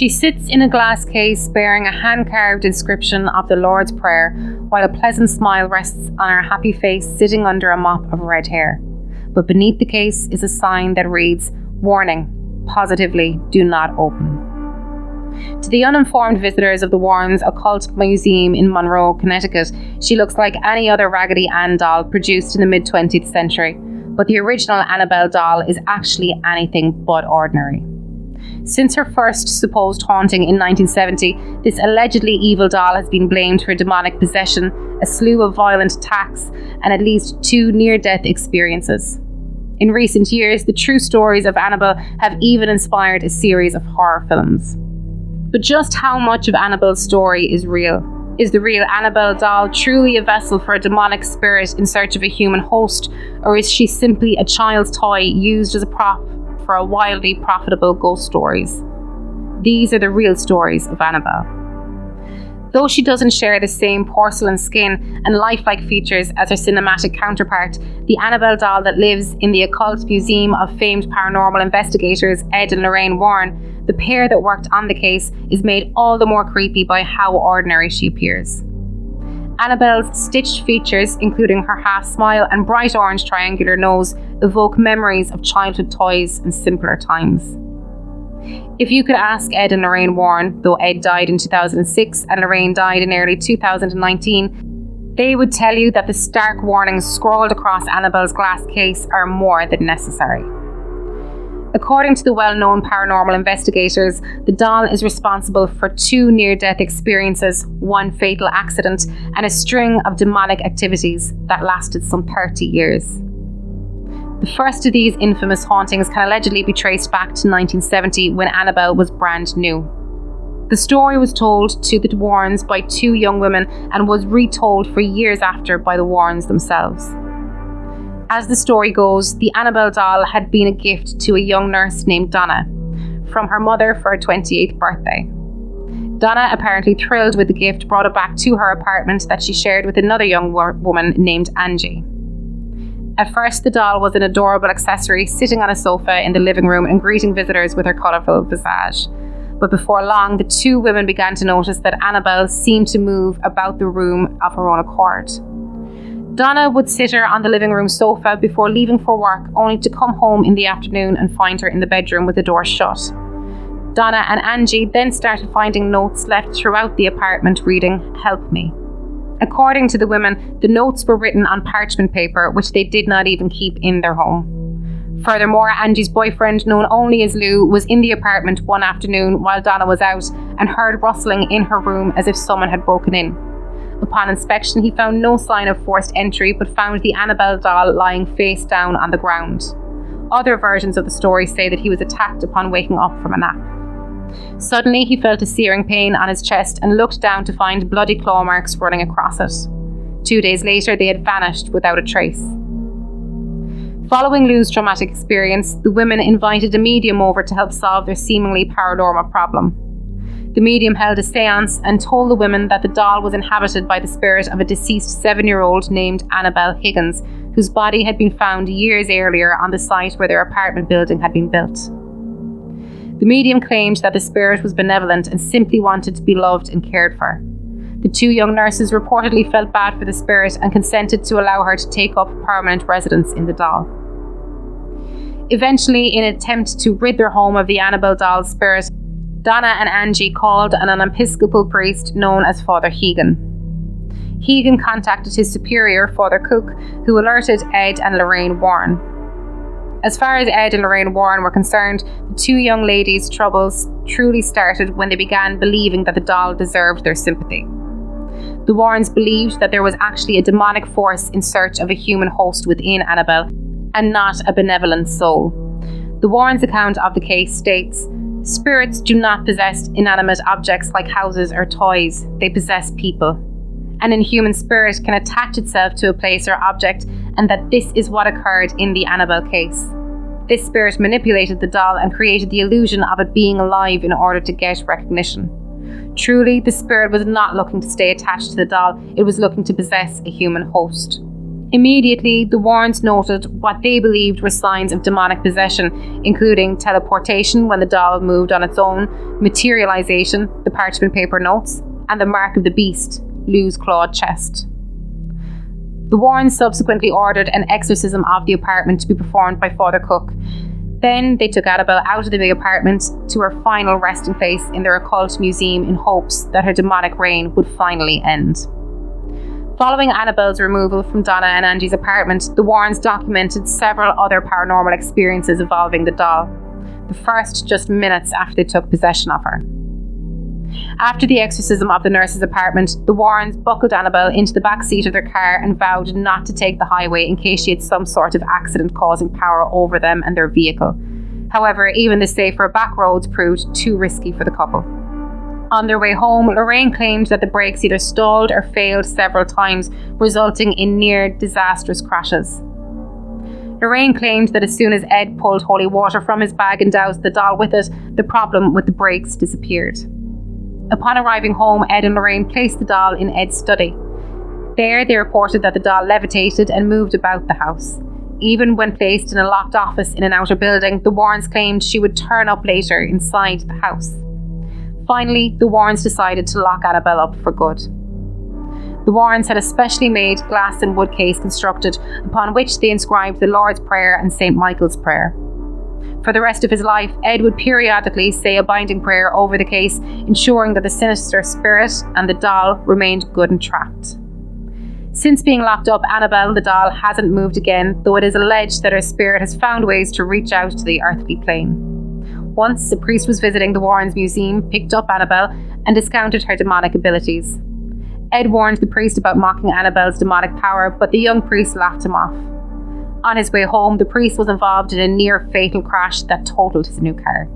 She sits in a glass case bearing a hand-carved inscription of the Lord's Prayer, while a pleasant smile rests on her happy face sitting under a mop of red hair. But beneath the case is a sign that reads, "Warning, positively do not open." To the uninformed visitors of the Warrens' occult museum in Monroe, Connecticut, she looks like any other Raggedy Ann doll produced in the mid-20th century, but the original Annabelle doll is actually anything but ordinary. Since her first supposed haunting in 1970, this allegedly evil doll has been blamed for demonic possession, a slew of violent attacks, and at least 2 near-death experiences. In recent years, the true stories of Annabelle have even inspired a series of horror films. But just how much of Annabelle's story is real? Is the real Annabelle doll truly a vessel for a demonic spirit in search of a human host, or is she simply a child's toy used as a prop for a wildly profitable ghost stories? These are the real stories of Annabelle. Though she doesn't share the same porcelain skin and lifelike features as her cinematic counterpart, the Annabelle doll that lives in the occult museum of famed paranormal investigators Ed and Lorraine Warren, the pair that worked on the case, is made all the more creepy by how ordinary she appears. Annabelle's stitched features, including her half smile and bright orange triangular nose, evoke memories of childhood toys and simpler times. If you could ask Ed and Lorraine Warren, though Ed died in 2006 and Lorraine died in early 2019, they would tell you that the stark warnings scrawled across Annabelle's glass case are more than necessary. According to the well-known paranormal investigators, the doll is responsible for 2 near-death experiences, 1 fatal accident, and a string of demonic activities that lasted some 30 years. The first of these infamous hauntings can allegedly be traced back to 1970 when Annabelle was brand new. The story was told to the Warrens by 2 young women and was retold for years after by the Warrens themselves. As the story goes, the Annabelle doll had been a gift to a young nurse named Donna from her mother for her 28th birthday. Donna, apparently thrilled with the gift, brought it back to her apartment that she shared with another young woman named Angie. At first, the doll was an adorable accessory sitting on a sofa in the living room and greeting visitors with her colourful visage. But before long, the 2 women began to notice that Annabelle seemed to move about the room of her own accord. Donna would sit her on the living room sofa before leaving for work, only to come home in the afternoon and find her in the bedroom with the door shut. Donna and Angie then started finding notes left throughout the apartment reading, "Help me." According to the women, the notes were written on parchment paper, which they did not even keep in their home. Furthermore, Angie's boyfriend, known only as Lou, was in the apartment one afternoon while Donna was out and heard rustling in her room as if someone had broken in. Upon inspection, he found no sign of forced entry, but found the Annabelle doll lying face down on the ground. Other versions of the story say that he was attacked upon waking up from a nap. Suddenly, he felt a searing pain on his chest and looked down to find bloody claw marks running across it. 2 days later, they had vanished without a trace. Following Lou's traumatic experience, the women invited a medium over to help solve their seemingly paranormal problem. The medium held a seance and told the women that the doll was inhabited by the spirit of a deceased 7-year-old named Annabelle Higgins, whose body had been found years earlier on the site where their apartment building had been built. The medium claimed that the spirit was benevolent and simply wanted to be loved and cared for. The 2 young nurses reportedly felt bad for the spirit and consented to allow her to take up permanent residence in the doll. Eventually, in an attempt to rid their home of the Annabelle doll's spirit, Donna and Angie called on an Episcopal priest known as Father Hegan. Hegan contacted his superior, Father Cook, who alerted Ed and Lorraine Warren. As far as Ed and Lorraine Warren were concerned, the 2 young ladies' troubles truly started when they began believing that the doll deserved their sympathy. The Warrens believed that there was actually a demonic force in search of a human host within Annabelle, and not a benevolent soul. The Warrens' account of the case states, "Spirits do not possess inanimate objects like houses or toys. They possess people. An inhuman spirit can attach itself to a place or object, and that this is what occurred in the Annabelle case. This spirit manipulated the doll and created the illusion of it being alive in order to get recognition. Truly, the spirit was not looking to stay attached to the doll, it was looking to possess a human host. Immediately, the Warrens noted what they believed were signs of demonic possession, including teleportation when the doll moved on its own, materialization, the parchment paper notes, and the mark of the beast, Lou's clawed chest. The Warrens subsequently ordered an exorcism of the apartment to be performed by Father Cook. Then they took Annabelle out of the big apartment to her final resting place in their occult museum in hopes that her demonic reign would finally end. Following Annabelle's removal from Donna and Angie's apartment, the Warrens documented several other paranormal experiences involving the doll, the first just minutes after they took possession of her. After the exorcism of the nurse's apartment, the Warrens buckled Annabelle into the back seat of their car and vowed not to take the highway in case she had some sort of accident causing power over them and their vehicle. However, even the safer back roads proved too risky for the couple. On their way home, Lorraine claimed that the brakes either stalled or failed several times, resulting in near disastrous crashes. Lorraine claimed that as soon as Ed pulled holy water from his bag and doused the doll with it, the problem with the brakes disappeared. Upon arriving home, Ed and Lorraine placed the doll in Ed's study. There, they reported that the doll levitated and moved about the house. Even when placed in a locked office in an outer building, the Warrens claimed she would turn up later inside the house. Finally, the Warrens decided to lock Annabelle up for good. The Warrens had a specially made glass and wood case constructed, upon which they inscribed the Lord's Prayer and St. Michael's Prayer. For the rest of his life, Ed would periodically say a binding prayer over the case, ensuring that the sinister spirit and the doll remained good and trapped. Since being locked up, Annabelle, the doll, hasn't moved again, though it is alleged that her spirit has found ways to reach out to the earthly plane. Once, a priest was visiting the Warrens' museum, picked up Annabelle, and discounted her demonic abilities. Ed warned the priest about mocking Annabelle's demonic power, but the young priest laughed him off. On his way home, the priest was involved in a near-fatal crash that totaled his new car.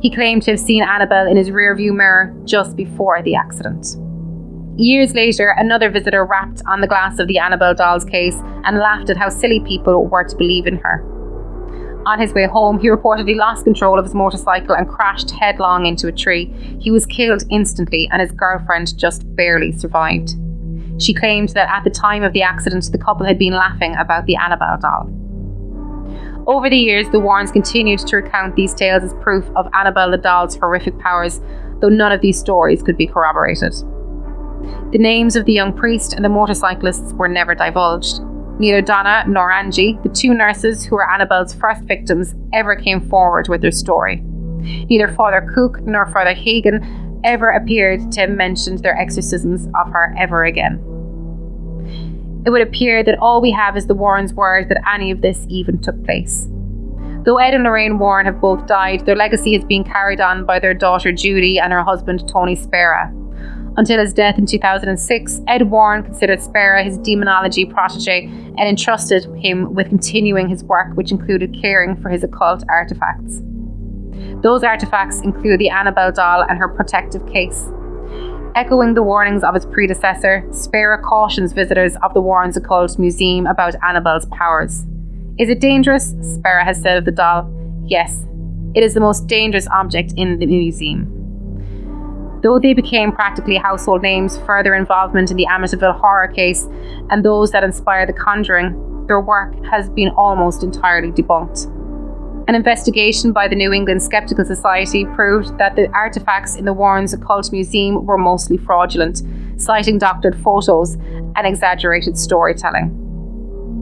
He claimed to have seen Annabelle in his rearview mirror just before the accident. Years later, another visitor rapped on the glass of the Annabelle doll's case and laughed at how silly people were to believe in her. On his way home, he reportedly lost control of his motorcycle and crashed headlong into a tree. He was killed instantly and his girlfriend just barely survived. She claimed that at the time of the accident, the couple had been laughing about the Annabelle doll. Over the years, the Warrens continued to recount these tales as proof of Annabelle the doll's horrific powers, though none of these stories could be corroborated. The names of the young priest and the motorcyclists were never divulged. Neither Donna nor Angie, the two nurses who were Annabelle's first victims, ever came forward with their story. Neither Father Cook nor Father Hagen ever appeared to have mentioned their exorcisms of her ever again. It would appear that all we have is the Warrens' word that any of this even took place. Though Ed and Lorraine Warren have both died, their legacy is being carried on by their daughter Judy and her husband Tony Spera. Until his death in 2006, Ed Warren considered Spera his demonology protege and entrusted him with continuing his work, which included caring for his occult artefacts. Those artefacts include the Annabelle doll and her protective case. Echoing the warnings of his predecessor, Spera cautions visitors of the Warrens Occult Museum about Annabelle's powers. Is it dangerous? Spera has said of the doll. Yes, it is the most dangerous object in the museum. Though they became practically household names, further involvement in the Amityville horror case and those that inspired The Conjuring, their work has been almost entirely debunked. An investigation by the New England Skeptical Society proved that the artefacts in the Warrens Occult Museum were mostly fraudulent, citing doctored photos and exaggerated storytelling.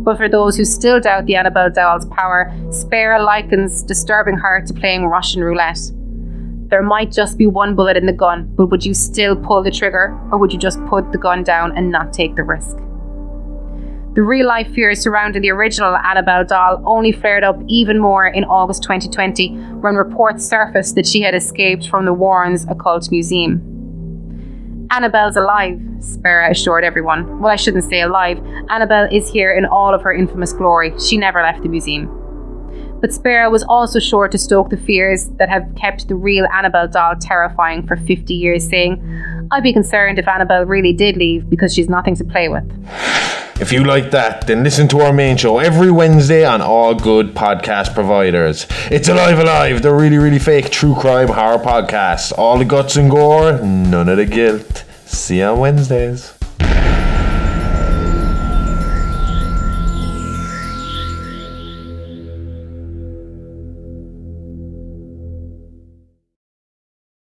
But for those who still doubt the Annabelle doll's power, Spera likens disturbing her to playing Russian roulette. There might just be one bullet in the gun, but would you still pull the trigger, or would you just put the gun down and not take the risk? The real-life fears surrounding the original Annabelle doll only flared up even more in August 2020, when reports surfaced that she had escaped from the Warrens Occult Museum. Annabelle's alive, Spera assured everyone. Well, I shouldn't say alive. Annabelle is here in all of her infamous glory. She never left the museum. But Spera was also sure to stoke the fears that have kept the real Annabelle doll terrifying for 50 years, saying, I'd be concerned if Annabelle really did leave because she's nothing to play with. If you like that, then listen to our main show every Wednesday on all good podcast providers. It's Alive, the really, really fake true crime horror podcast. All the guts and gore, none of the guilt. See you on Wednesdays.